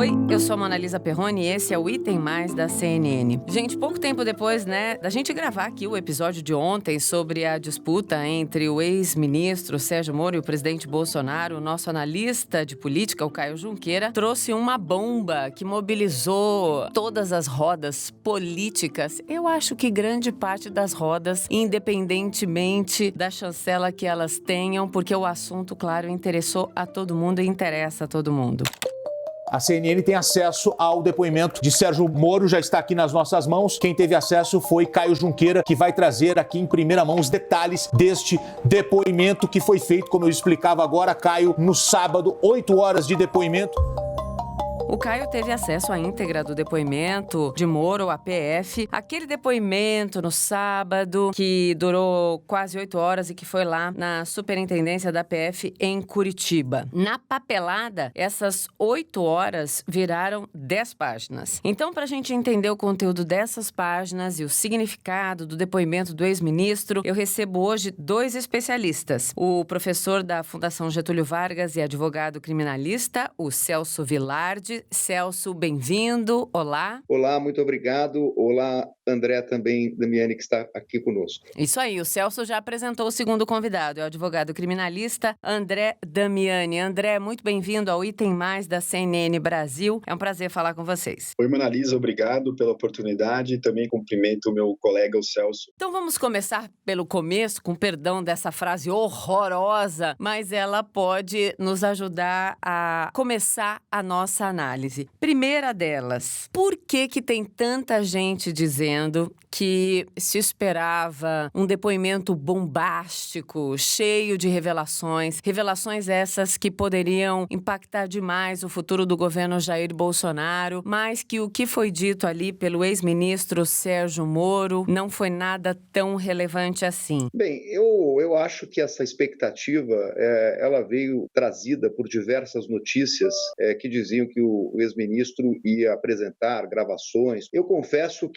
Oi, eu sou a Mona Lisa Perrone e esse é o Item Mais da CNN. Gente, pouco tempo depois, da gente gravar aqui o episódio de ontem sobre a disputa entre o ex-ministro Sérgio Moro e o presidente Bolsonaro, o nosso analista de política, o Caio Junqueira, trouxe uma bomba que mobilizou todas as rodas políticas. Eu acho que grande parte das rodas, independentemente da chancela que elas tenham, porque o assunto, claro, interessou a todo mundo e interessa a todo mundo. A CNN tem acesso ao depoimento de Sérgio Moro, já está aqui nas nossas mãos. Quem teve acesso foi Caio Junqueira, que vai trazer aqui em primeira mão os detalhes deste depoimento que foi feito, como eu explicava agora, Caio, no sábado, 8 horas de depoimento. O Caio teve acesso à íntegra do depoimento de Moro à PF, aquele depoimento no sábado que durou quase 8 horas e que foi lá na superintendência da PF em Curitiba. Na papelada, essas 8 horas viraram 10 páginas. Então, para a gente entender o conteúdo dessas páginas e o significado do depoimento do ex-ministro, eu recebo hoje 2 especialistas. O professor da Fundação Getúlio Vargas e advogado criminalista, o Celso Vilardi. Celso, bem-vindo. Olá. Olá, muito obrigado. Olá, André também, Damiani, que está aqui conosco. Isso aí, o Celso já apresentou o segundo convidado, é o advogado criminalista André Damiani. André, muito bem-vindo ao Item Mais da CNN Brasil. É um prazer falar com vocês. Oi, Mona Lisa, obrigado pela oportunidade e também cumprimento o meu colega, o Celso. Então vamos começar pelo começo, com perdão dessa frase horrorosa, mas ela pode nos ajudar a começar a nossa análise. Primeira delas, por que tem tanta gente dizendo que se esperava um depoimento bombástico, cheio de revelações essas que poderiam impactar demais o futuro do governo Jair Bolsonaro, mas que o que foi dito ali pelo ex-ministro Sérgio Moro não foi nada tão relevante assim? Bem, eu acho que essa expectativa, ela veio trazida por diversas notícias que diziam que o ex-ministro ia apresentar gravações. Eu confesso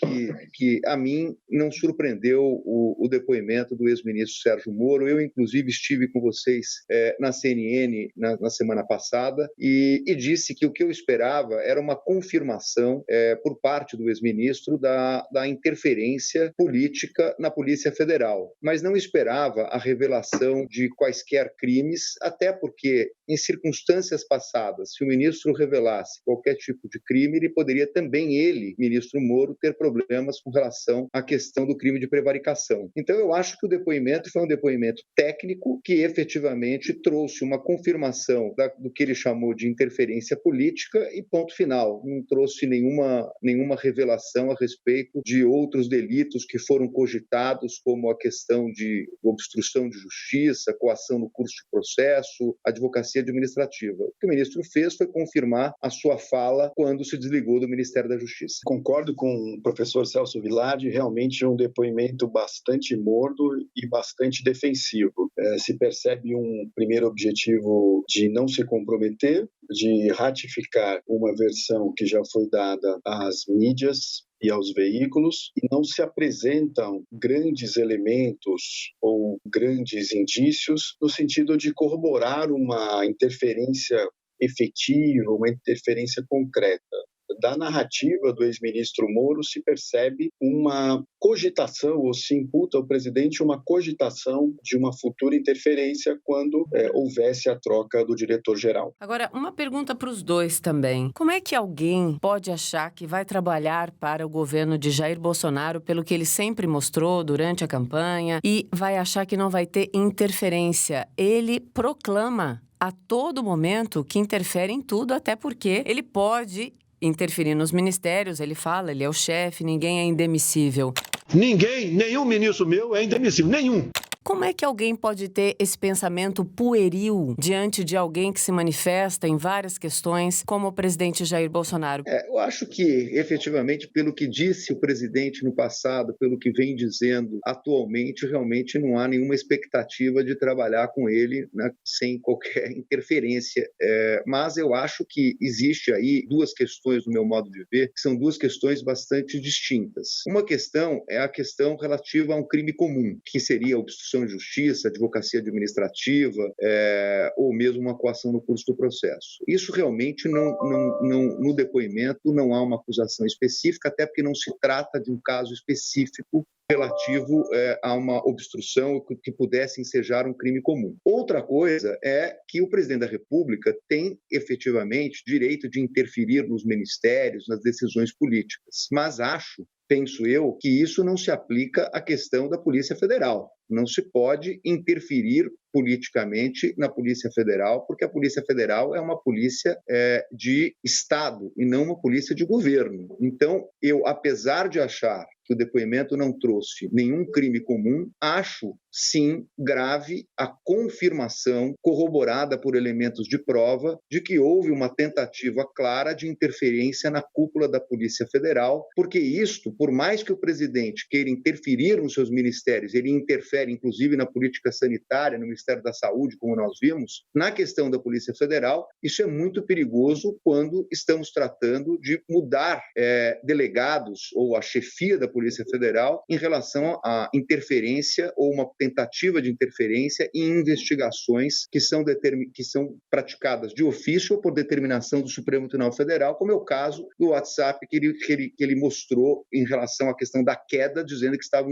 que a mim não surpreendeu o depoimento do ex-ministro Sérgio Moro. Eu, inclusive, estive com vocês na CNN na semana passada e disse que o que eu esperava era uma confirmação por parte do ex-ministro da interferência política na Polícia Federal, mas não esperava a revelação de quaisquer crimes, até porque, em circunstâncias passadas, se o ministro revelasse qualquer tipo de crime, ele poderia também, ministro Moro, ter problemas com relação à questão do crime de prevaricação. Então, eu acho que o depoimento foi um depoimento técnico que efetivamente trouxe uma confirmação do que ele chamou de interferência política e ponto final. Não trouxe nenhuma revelação a respeito de outros delitos que foram cogitados, como a questão de obstrução de justiça, coação no curso de processo, advocacia administrativa. O que o ministro fez foi confirmar a sua fala quando se desligou do Ministério da Justiça. Concordo com o professor Celso Vilardi, realmente um depoimento bastante morno e bastante defensivo. Se percebe um primeiro objetivo de não se comprometer, de ratificar uma versão que já foi dada às mídias e aos veículos, e não se apresentam grandes elementos ou grandes indícios no sentido de corroborar uma interferência efetiva, uma interferência concreta. Da narrativa do ex-ministro Moro se percebe uma cogitação, ou se imputa ao presidente uma cogitação de uma futura interferência quando houvesse a troca do diretor-geral. Agora, uma pergunta para os dois também. Como é que alguém pode achar que vai trabalhar para o governo de Jair Bolsonaro pelo que ele sempre mostrou durante a campanha e vai achar que não vai ter interferência? Ele proclama a todo momento que interfere em tudo, até porque ele pode interferir nos ministérios, ele fala, ele é o chefe, ninguém é indemissível. Nenhum ministro meu é indemissível, nenhum. Como é que alguém pode ter esse pensamento pueril diante de alguém que se manifesta em várias questões, como o presidente Jair Bolsonaro? Eu acho que, efetivamente, pelo que disse o presidente no passado, pelo que vem dizendo atualmente, realmente não há nenhuma expectativa de trabalhar com ele, né, sem qualquer interferência. Mas eu acho que existe aí 2 questões, no meu modo de ver, que são 2 questões bastante distintas. Uma questão é a questão relativa a um crime comum, que seria a obstrução obstrução de justiça, advocacia administrativa, ou mesmo uma coação no curso do processo. Isso realmente no depoimento não há uma acusação específica, até porque não se trata de um caso específico relativo a uma obstrução que pudesse ensejar um crime comum. Outra coisa é que o presidente da República tem efetivamente direito de interferir nos ministérios, nas decisões políticas, mas penso eu, que isso não se aplica à questão da Polícia Federal. Não se pode interferir politicamente na Polícia Federal, porque a Polícia Federal é uma polícia de Estado e não uma polícia de governo. Então, eu, apesar de achar que o depoimento não trouxe nenhum crime comum, acho, sim, grave a confirmação, corroborada por elementos de prova, de que houve uma tentativa clara de interferência na cúpula da Polícia Federal, porque isto, por mais que o presidente queira interferir nos seus ministérios, ele interfere, inclusive, na política sanitária, no Ministério da Saúde, como nós vimos, na questão da Polícia Federal, isso é muito perigoso quando estamos tratando de mudar delegados ou a chefia da Polícia Federal em relação à interferência ou uma tentativa de interferência em investigações que são praticadas de ofício ou por determinação do Supremo Tribunal Federal, como é o caso do WhatsApp que ele mostrou em relação à questão da queda, dizendo que estavam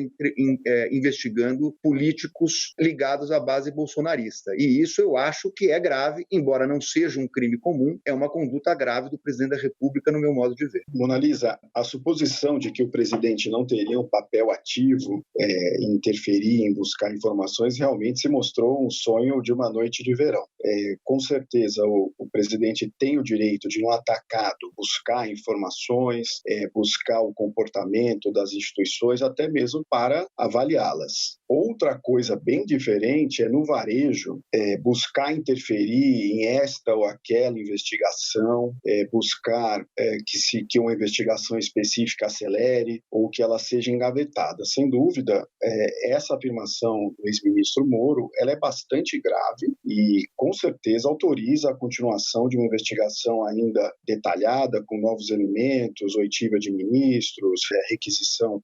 investigando políticos ligados à base bolsonarista. E isso eu acho que é grave, embora não seja um crime comum, é uma conduta grave do presidente da República, no meu modo de ver. Mona Lisa, a suposição de que o presidente não teria um papel ativo em interferir, em buscar informações, realmente se mostrou um sonho de uma noite de verão. Com certeza, o presidente tem o direito de, no atacado, buscar informações, buscar o comportamento das instituições, até mesmo para avaliá-las. Outra coisa bem diferente é, no varejo, buscar interferir em esta ou aquela investigação, buscar que uma investigação específica acelere ou que ela seja engavetada. Sem dúvida, essa afirmação do ex-ministro Moro, ela é bastante grave e, com certeza, autoriza a continuação de uma investigação ainda detalhada, com novos elementos, oitiva de ministros, requisição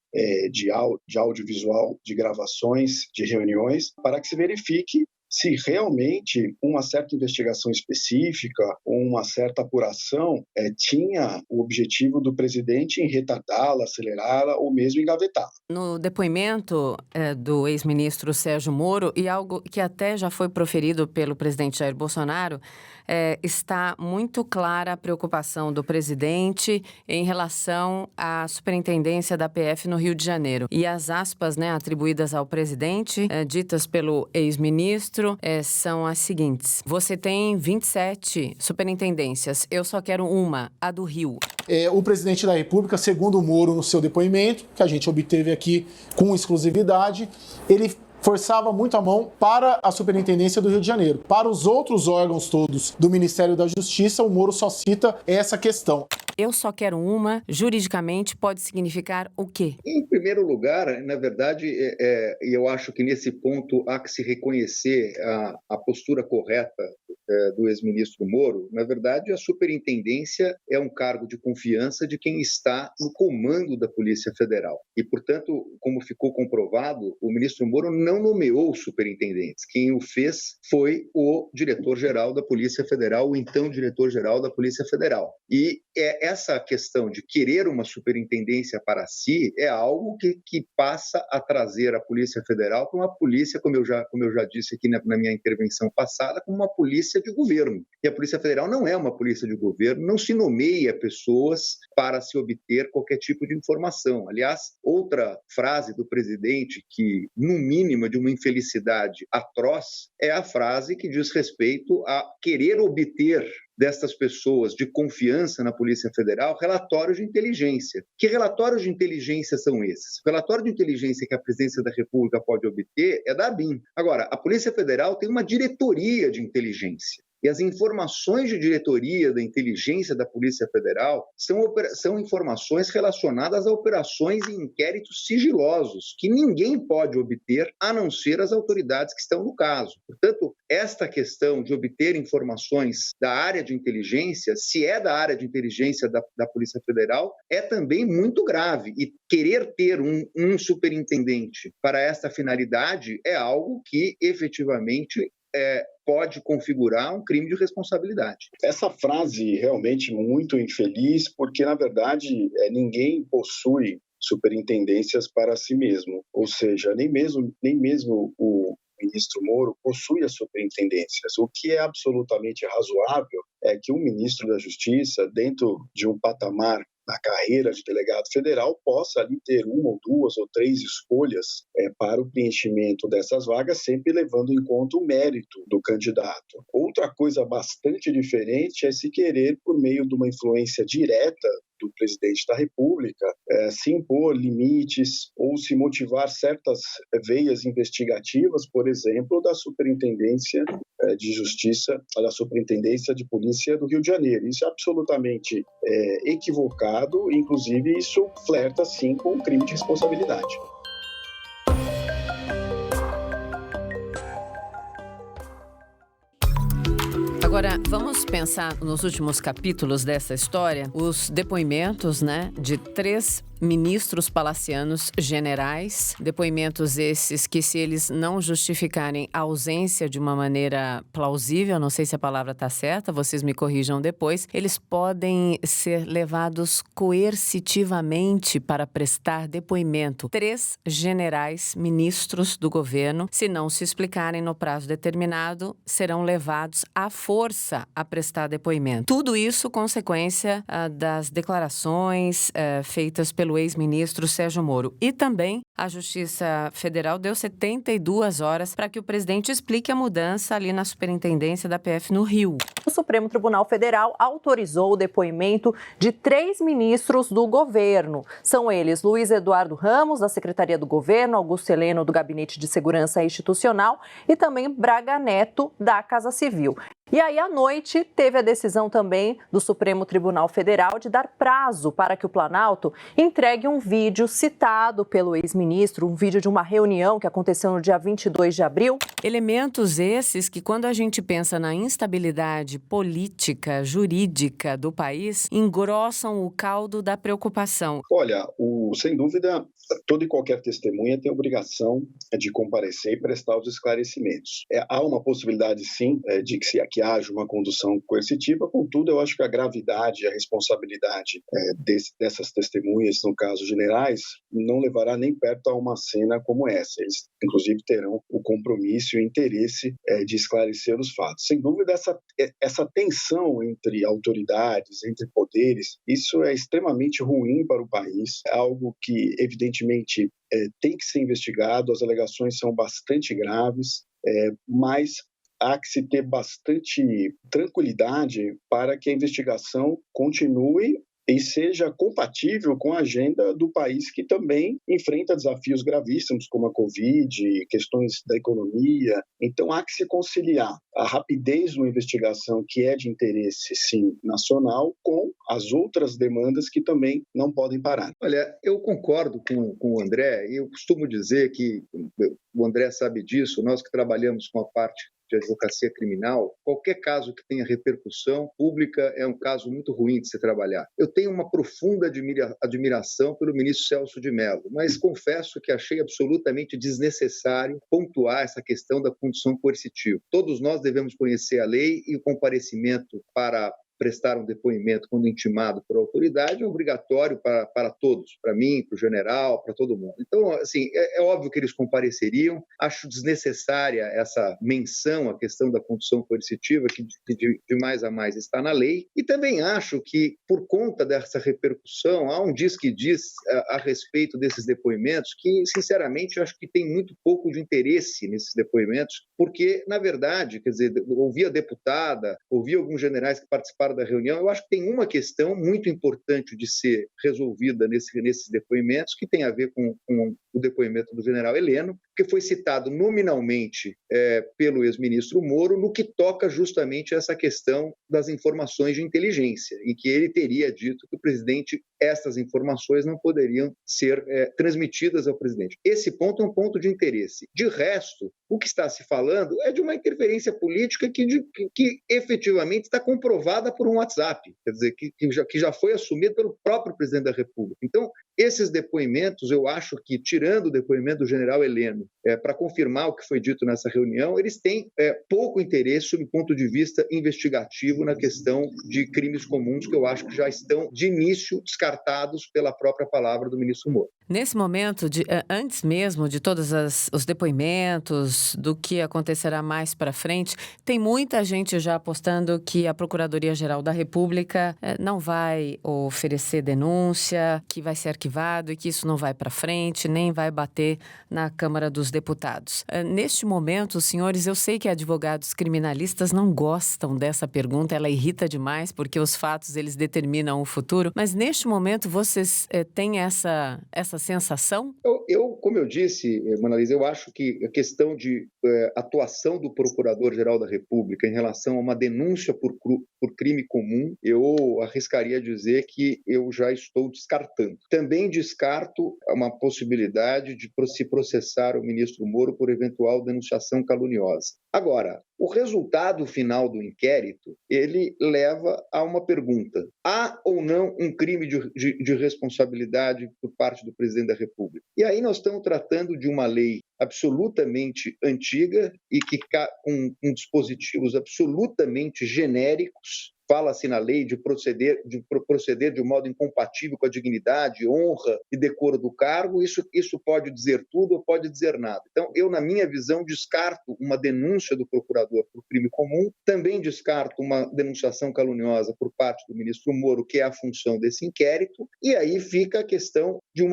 de audiovisual, de gravações, de reuniões, para que se verifique se realmente uma certa investigação específica ou uma certa apuração tinha o objetivo do presidente em retardá-la, acelerá-la ou mesmo engavetá-la. No depoimento do ex-ministro Sérgio Moro, e algo que até já foi proferido pelo presidente Jair Bolsonaro, está muito clara a preocupação do presidente em relação à superintendência da PF no Rio de Janeiro. E as aspas, atribuídas ao presidente, ditas pelo ex-ministro, são as seguintes: você tem 27 superintendências, eu só quero uma, a do Rio. O presidente da República, segundo o Moro no seu depoimento, que a gente obteve aqui com exclusividade, ele forçava muito a mão para a Superintendência do Rio de Janeiro. Para os outros órgãos todos do Ministério da Justiça, o Moro só cita essa questão. Eu só quero uma, juridicamente, pode significar o quê? Em primeiro lugar, na verdade, eu acho que nesse ponto há que se reconhecer a postura correta do ex-ministro Moro. Na verdade, a superintendência é um cargo de confiança de quem está no comando da Polícia Federal. E, portanto, como ficou comprovado, o ministro Moro não nomeou superintendentes. Quem o fez foi o diretor-geral da Polícia Federal, o então diretor-geral da Polícia Federal. E essa questão de querer uma superintendência para si é algo que passa a trazer a Polícia Federal para uma polícia, como eu já disse aqui na minha intervenção passada, como uma polícia de governo. E a Polícia Federal não é uma polícia de governo, não se nomeia pessoas para se obter qualquer tipo de informação. Aliás, outra frase do presidente que, no mínimo, é de uma infelicidade atroz, é a frase que diz respeito a querer obter destas pessoas de confiança na Polícia Federal relatórios de inteligência. Que relatórios de inteligência são esses? O relatório de inteligência que a Presidência da República pode obter é da ABIN. Agora, a Polícia Federal tem uma diretoria de inteligência. E as informações de diretoria da inteligência da Polícia Federal são informações relacionadas a operações e inquéritos sigilosos, que ninguém pode obter a não ser as autoridades que estão no caso. Portanto, esta questão de obter informações da área de inteligência, se é da área de inteligência da Polícia Federal, é também muito grave. E querer ter um superintendente para esta finalidade é algo que efetivamente pode configurar um crime de responsabilidade. Essa frase realmente muito infeliz, porque, na verdade, ninguém possui superintendências para si mesmo. Ou seja, nem mesmo o ministro Moro possui as superintendências. O que é absolutamente razoável é que um ministro da Justiça, dentro de um patamar na carreira de delegado federal, possa ali ter uma ou duas ou três escolhas para o preenchimento dessas vagas, sempre levando em conta o mérito do candidato. Outra coisa bastante diferente é se querer, por meio de uma influência direta do presidente da República, se impor limites ou se motivar certas veias investigativas, por exemplo, da Superintendência de Justiça, da Superintendência de Polícia do Rio de Janeiro. Isso é absolutamente equivocado, inclusive isso flerta, sim, com um crime de responsabilidade. Agora, vamos pensar nos últimos capítulos dessa história, os depoimentos, de 3 ministros palacianos generais, depoimentos esses que, se eles não justificarem a ausência de uma maneira plausível, não sei se a palavra está certa, vocês me corrijam depois, eles podem ser levados coercitivamente para prestar depoimento. 3 generais, ministros do governo, se não se explicarem no prazo determinado, serão levados à força a prestar depoimento. Tudo isso consequência das declarações feitas pelo ex-ministro Sérgio Moro. E também a Justiça Federal deu 72 horas para que o presidente explique a mudança ali na superintendência da PF no Rio. O Supremo Tribunal Federal autorizou o depoimento de 3 ministros do governo. São eles Luiz Eduardo Ramos, da Secretaria do Governo, Augusto Heleno, do Gabinete de Segurança Institucional e também Braga Neto, da Casa Civil. E aí, à noite, teve a decisão também do Supremo Tribunal Federal de dar prazo para que o Planalto entregue um vídeo citado pelo ex-ministro, um vídeo de uma reunião que aconteceu no dia 22 de abril. Elementos esses que, quando a gente pensa na instabilidade política, jurídica do país, engrossam o caldo da preocupação. Olha, sem dúvida, toda e qualquer testemunha tem obrigação de comparecer e prestar os esclarecimentos. Há uma possibilidade, sim, de que haja uma condução coercitiva, contudo, eu acho que a gravidade e a responsabilidade dessas testemunhas, no caso generais, não levará nem perto a uma cena como essa. Eles, inclusive, terão o compromisso e o interesse de esclarecer os fatos. Sem dúvida, essa tensão entre autoridades, entre poderes, isso é extremamente ruim para o país, é algo que, evidentemente, tem que ser investigado, as alegações são bastante graves, mas há que se ter bastante tranquilidade para que a investigação continue e seja compatível com a agenda do país, que também enfrenta desafios gravíssimos, como a Covid, questões da economia. Então, há que se conciliar a rapidez de uma investigação que é de interesse, sim, nacional, com as outras demandas que também não podem parar. Olha, eu concordo com o André, e eu costumo dizer que, o André sabe disso, nós que trabalhamos com a parte de advocacia criminal, qualquer caso que tenha repercussão pública é um caso muito ruim de se trabalhar. Eu tenho uma profunda admiração pelo ministro Celso de Mello, mas confesso que achei absolutamente desnecessário pontuar essa questão da condução coercitiva. Todos nós devemos conhecer a lei e o comparecimento para prestar um depoimento quando intimado por autoridade é obrigatório para todos, para mim, para o general, para todo mundo. Então, assim, é óbvio que eles compareceriam. Acho desnecessária essa menção à questão da condução coercitiva, que de mais a mais está na lei. E também acho que, por conta dessa repercussão, há um diz que diz a respeito desses depoimentos que, sinceramente, acho que tem muito pouco de interesse nesses depoimentos, porque, na verdade, quer dizer, ouvi a deputada, ouvi alguns generais que participaram da reunião, eu acho que tem uma questão muito importante de ser resolvida nesses depoimentos, que tem a ver com o depoimento do general Heleno, que foi citado nominalmente pelo ex-ministro Moro no que toca justamente a essa questão das informações de inteligência, em que ele teria dito que o presidente, essas informações não poderiam ser transmitidas ao presidente. Esse ponto é um ponto de interesse. De resto, o que está se falando é de uma interferência política que efetivamente está comprovada por um WhatsApp, quer dizer, que já foi assumido pelo próprio presidente da República. Então, esses depoimentos, eu acho que, tirando o depoimento do general Heleno, para confirmar o que foi dito nessa reunião, eles têm pouco interesse sob o ponto de vista investigativo na questão de crimes comuns, que eu acho que já estão, de início, descartados pela própria palavra do ministro Moro. Nesse momento, antes mesmo de todos os depoimentos, do que acontecerá mais para frente, tem muita gente já apostando que a Procuradoria-Geral da República não vai oferecer denúncia, que vai ser arquivado e que isso não vai para frente, nem vai bater na Câmara dos Deputados. Neste momento, senhores, eu sei que advogados criminalistas não gostam dessa pergunta, ela irrita demais, porque os fatos, eles determinam o futuro, mas neste momento vocês têm essa sensação? Como eu disse, Manalisa, eu acho que a questão de atuação do Procurador-Geral da República em relação a uma denúncia por crime comum, eu arriscaria dizer que eu já estou descartando. Também descarto uma possibilidade de se processar o ministro Moro por eventual denunciação caluniosa. Agora, o resultado final do inquérito, ele leva a uma pergunta. Há ou não um crime de responsabilidade por parte do presidente da República? E aí nós estamos tratando de uma lei absolutamente antiga e que com dispositivos absolutamente genéricos. Fala-se na lei de proceder de um modo incompatível com a dignidade, honra e decoro do cargo. Isso pode dizer tudo ou pode dizer nada. Então, eu, na minha visão, descarto uma denúncia do procurador por crime comum, também descarto uma denunciação caluniosa por parte do ministro Moro, que é a função desse inquérito, e aí fica a questão de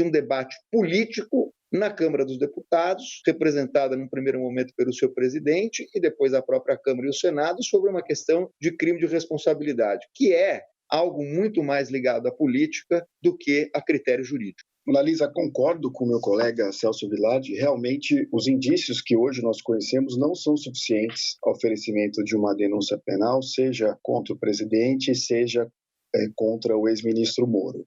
um debate político na Câmara dos Deputados, representada num primeiro momento pelo seu presidente e depois a própria Câmara e o Senado, sobre uma questão de crime de responsabilidade, que é algo muito mais ligado à política do que a critério jurídico. Monalisa, concordo com meu colega Celso Villard. Realmente, os indícios que hoje nós conhecemos não são suficientes ao oferecimento de uma denúncia penal, seja contra o presidente, seja contra o ex-ministro Moro.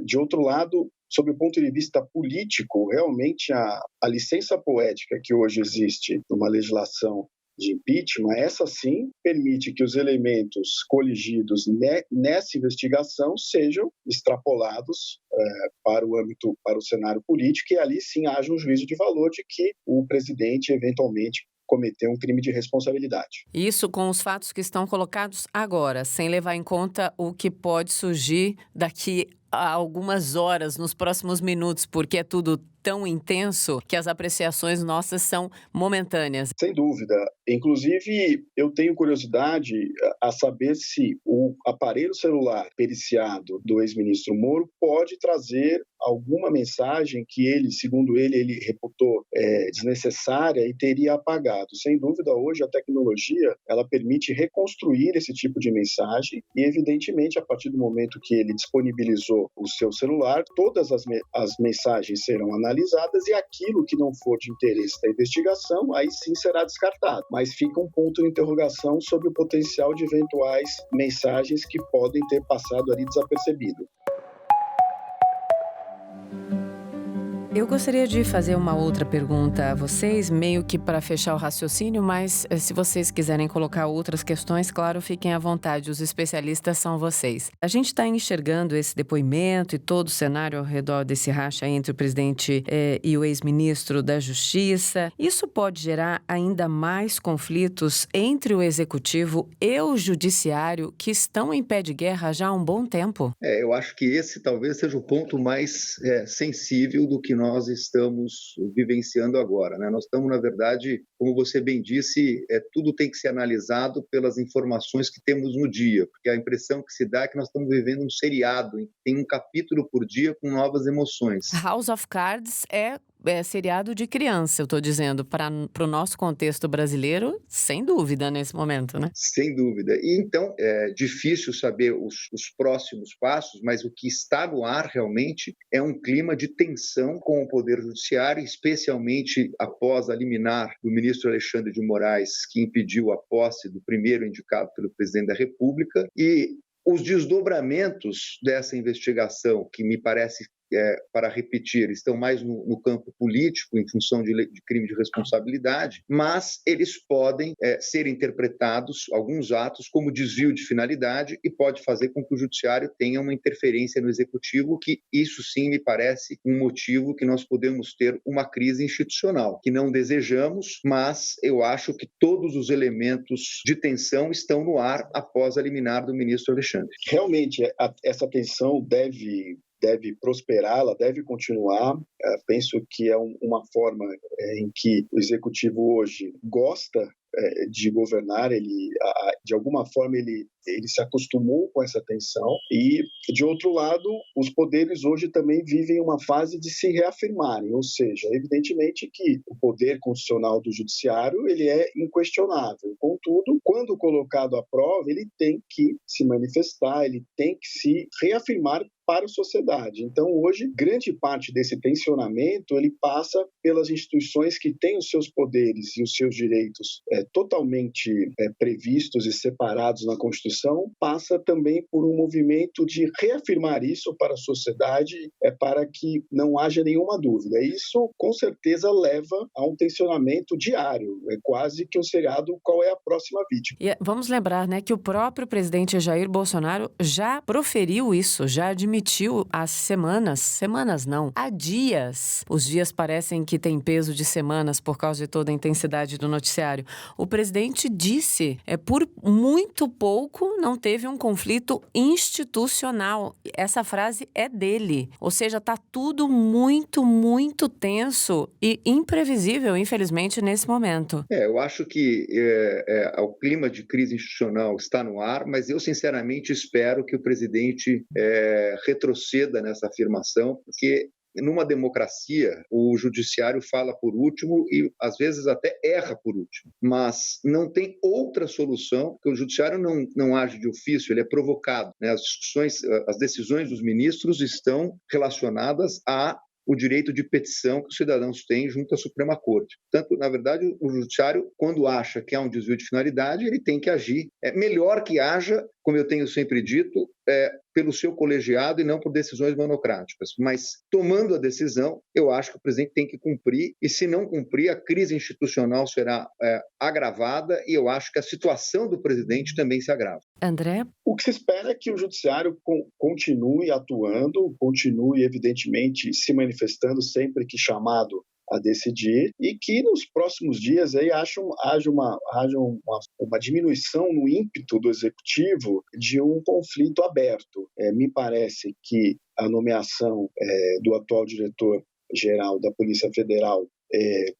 De outro lado, sob o ponto de vista político, realmente a licença poética que hoje existe numa legislação de impeachment, essa sim permite que os elementos coligidos nessa investigação sejam extrapolados para o cenário político, e ali sim haja um juízo de valor de que o presidente eventualmente cometeu um crime de responsabilidade. Isso com os fatos que estão colocados agora, sem levar em conta o que pode surgir daqui a algumas horas, nos próximos minutos, porque é tudo tão intenso que as apreciações nossas são momentâneas. Sem dúvida. Inclusive, eu tenho curiosidade a saber se o aparelho celular periciado do ex-ministro Moro pode trazer alguma mensagem que ele, segundo ele reputou desnecessária e teria apagado. Sem dúvida, hoje a tecnologia ela permite reconstruir esse tipo de mensagem e, evidentemente, a partir do momento que ele disponibilizou o seu celular, todas as mensagens serão analisadas e aquilo que não for de interesse da investigação, aí sim será descartado. Mas fica um ponto de interrogação sobre o potencial de eventuais mensagens que podem ter passado ali desapercebido. Eu gostaria de fazer uma outra pergunta a vocês, meio que para fechar o raciocínio, mas se vocês quiserem colocar outras questões, claro, fiquem à vontade, os especialistas são vocês. A gente está enxergando esse depoimento e todo o cenário ao redor desse racha entre o presidente e o ex-ministro da Justiça. Isso pode gerar ainda mais conflitos entre o executivo e o judiciário, que estão em pé de guerra já há um bom tempo? Eu acho que esse talvez seja o ponto mais sensível do que nós estamos vivenciando agora, né? Nós estamos, na verdade, como você bem disse, tudo tem que ser analisado pelas informações que temos no dia, porque a impressão que se dá é que nós estamos vivendo um seriado, em que tem um capítulo por dia com novas emoções. House of Cards é seriado de criança, eu tô dizendo, para o nosso contexto brasileiro, sem dúvida nesse momento, né? Sem dúvida. E então é difícil saber os próximos passos, mas o que está no ar realmente é um clima de tensão com o Poder Judiciário, especialmente após a liminar do ministro Alexandre de Moraes, que impediu a posse do primeiro indicado pelo presidente da República, e os desdobramentos dessa investigação, que me parece, para repetir, estão mais no campo político, em função de crime de responsabilidade, mas eles podem ser interpretados, alguns atos, como desvio de finalidade e pode fazer com que o judiciário tenha uma interferência no executivo, que isso sim me parece um motivo que nós podemos ter uma crise institucional, que não desejamos, mas eu acho que todos os elementos de tensão estão no ar após a liminar do ministro Alexandre. Realmente, essa tensão deve prosperar, ela deve continuar. Penso que é uma forma em que o executivo hoje gosta de governar, ele, de alguma forma, ele se acostumou com essa tensão e, de outro lado, os poderes hoje também vivem uma fase de se reafirmarem, ou seja, evidentemente que o poder constitucional do judiciário, ele é inquestionável, contudo, quando colocado à prova, ele tem que se manifestar, ele tem que se reafirmar para a sociedade. Então, hoje, grande parte desse tensionamento, ele passa pelas instituições que têm os seus poderes e os seus direitos totalmente previstos e separados na Constituição, passa também por um movimento de reafirmar isso para a sociedade, para que não haja nenhuma dúvida. Isso, com certeza, leva a um tensionamento diário, quase que um seriado Qual é a Próxima Vítima. E vamos lembrar, né, que o próprio presidente Jair Bolsonaro já proferiu isso, já admitiu há há dias. Os dias parecem que têm peso de semanas por causa de toda a intensidade do noticiário. O presidente disse, por muito pouco não teve um conflito institucional. Essa frase é dele. Ou seja, está tudo muito, muito tenso e imprevisível, infelizmente, nesse momento. Eu acho que o clima de crise institucional está no ar, mas eu, sinceramente, espero que o presidente retroceda nessa afirmação, porque numa democracia, o judiciário fala por último e, às vezes, até erra por último. Mas não tem outra solução, porque o judiciário não age de ofício, ele é provocado, né? As decisões dos ministros estão relacionadas o direito de petição que os cidadãos têm junto à Suprema Corte. Portanto, na verdade, o judiciário, quando acha que há um desvio de finalidade, ele tem que agir. É melhor que haja, como eu tenho sempre dito, pelo seu colegiado e não por decisões monocráticas. Mas, tomando a decisão, eu acho que o presidente tem que cumprir, e se não cumprir, a crise institucional será agravada, e eu acho que a situação do presidente também se agrava. André? O que se espera é que o judiciário continue atuando, continue, evidentemente, se manifestando sempre que chamado a decidir, e que nos próximos dias aí haja uma diminuição no ímpeto do executivo de um conflito aberto. Me parece que a nomeação do atual diretor-geral da Polícia Federal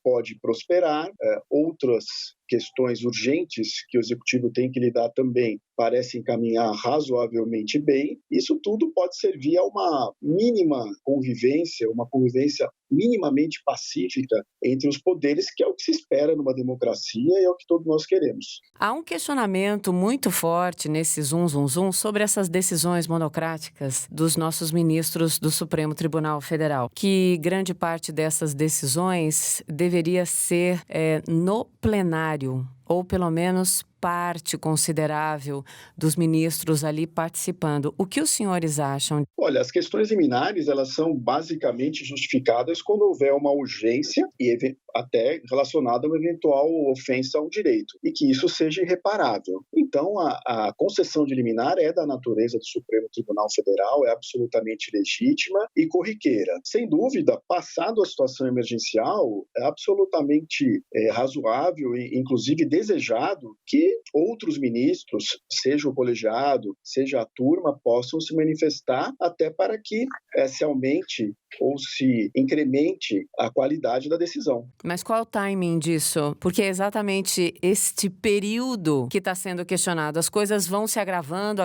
pode prosperar. Outras questões urgentes que o executivo tem que lidar também parecem caminhar razoavelmente bem. Isso tudo pode servir a uma mínima convivência, uma convivência minimamente pacífica entre os poderes, que é o que se espera numa democracia e é o que todos nós queremos. Há um questionamento muito forte nesse zoom sobre essas decisões monocráticas dos nossos ministros do Supremo Tribunal Federal, que grande parte dessas decisões deveria ser no plenário, ou pelo menos parte considerável dos ministros ali participando. O que os senhores acham? Olha, as questões liminares, elas são basicamente justificadas quando houver uma urgência e até relacionada a uma eventual ofensa ao direito, e que isso seja irreparável. Então, a concessão de liminar é da natureza do Supremo Tribunal Federal, é absolutamente legítima e corriqueira. Sem dúvida, passado a situação emergencial, é absolutamente razoável e, inclusive, desejado que outros ministros, seja o colegiado, seja a turma, possam se manifestar até para que se aumente ou se incremente a qualidade da decisão. Mas qual é o timing disso? Porque é exatamente este período que está sendo questionado. As coisas vão se agravando,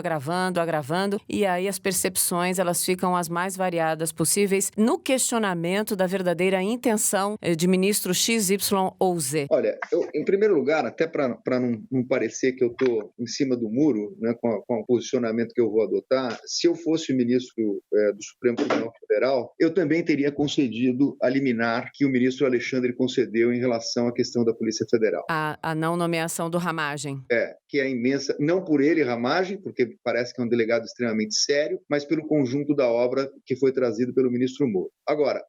e aí as percepções elas ficam as mais variadas possíveis no questionamento da verdadeira intenção de ministro X, Y ou Z. Olha, em primeiro lugar, até para não parecer que eu estou em cima do muro, né, com o posicionamento que eu vou adotar, se eu fosse ministro do Supremo Tribunal Federal, eu também teria concedido a liminar que o ministro Alexandre concedeu em relação à questão da Polícia Federal. A não nomeação do Ramagem. Que é imensa, não por ele, Ramagem, porque parece que é um delegado extremamente sério, mas pelo conjunto da obra que foi trazido pelo ministro Moro. Agora,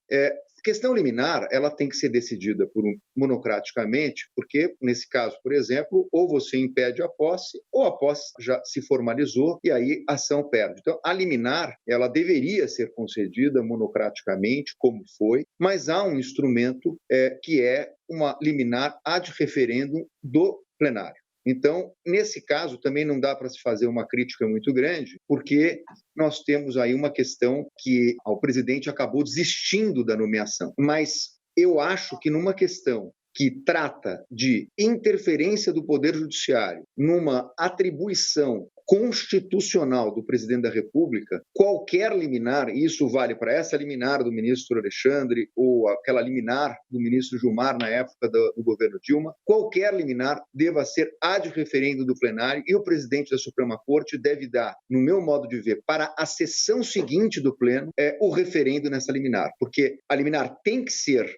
questão liminar, ela tem que ser decidida monocraticamente, porque, nesse caso, por exemplo, ou você impede a posse, ou a posse já se formalizou e aí a ação perde. Então, a liminar, ela deveria ser concedida monocraticamente, como foi, mas há um instrumento que é uma liminar ad referendum do plenário. Então, nesse caso, também não dá para se fazer uma crítica muito grande, porque nós temos aí uma questão que o presidente acabou desistindo da nomeação. Mas eu acho que numa questão que trata de interferência do Poder Judiciário numa atribuição constitucional do presidente da República, qualquer liminar, e isso vale para essa liminar do ministro Alexandre ou aquela liminar do ministro Gilmar na época do governo Dilma, qualquer liminar deva ser ad referendo do plenário e o presidente da Suprema Corte deve dar, no meu modo de ver, para a sessão seguinte do pleno, o referendo nessa liminar, porque a liminar tem que ser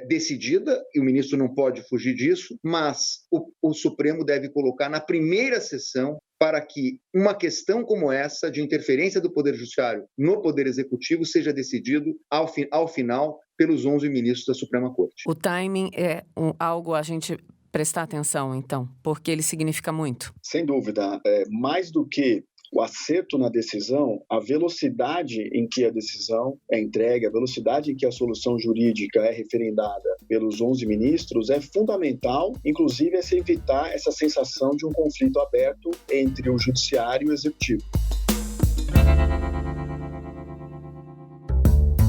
decidida, e o ministro não pode fugir disso, mas o Supremo deve colocar na primeira sessão para que uma questão como essa, de interferência do Poder Judiciário no Poder Executivo, seja decidido ao final pelos 11 ministros da Suprema Corte. O timing é algo a gente prestar atenção, então, porque ele significa muito. Sem dúvida. Mais do que o acerto na decisão, a velocidade em que a decisão é entregue, a velocidade em que a solução jurídica é referendada pelos 11 ministros é fundamental, inclusive é se evitar essa sensação de um conflito aberto entre o judiciário e o executivo.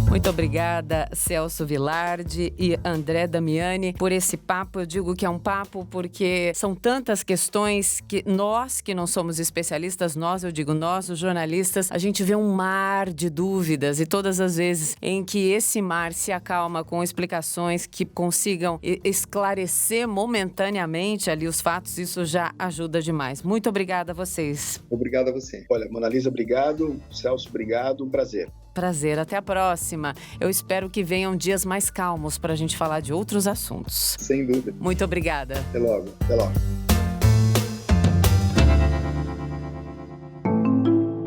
Muito obrigada, Celso Vilardi e André Damiani, por esse papo. Eu digo que é um papo porque são tantas questões que nós, que não somos especialistas, nós, os jornalistas, a gente vê um mar de dúvidas e todas as vezes em que esse mar se acalma com explicações que consigam esclarecer momentaneamente ali os fatos, isso já ajuda demais. Muito obrigada a vocês. Obrigado a você. Olha, Mona Lisa, obrigado. Celso, obrigado. Um prazer. Prazer, até a próxima. Eu espero que venham dias mais calmos para a gente falar de outros assuntos. Sem dúvida. Muito obrigada. Até logo. Até logo.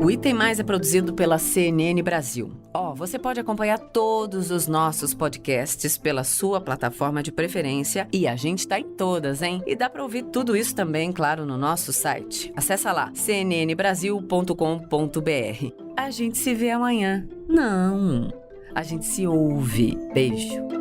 O Item Mais é produzido pela CNN Brasil. Você pode acompanhar todos os nossos podcasts pela sua plataforma de preferência e a gente está em todas, hein? E dá para ouvir tudo isso também, claro, no nosso site. Acessa lá, cnnbrasil.com.br. A gente se vê amanhã. Não, a gente se ouve. Beijo.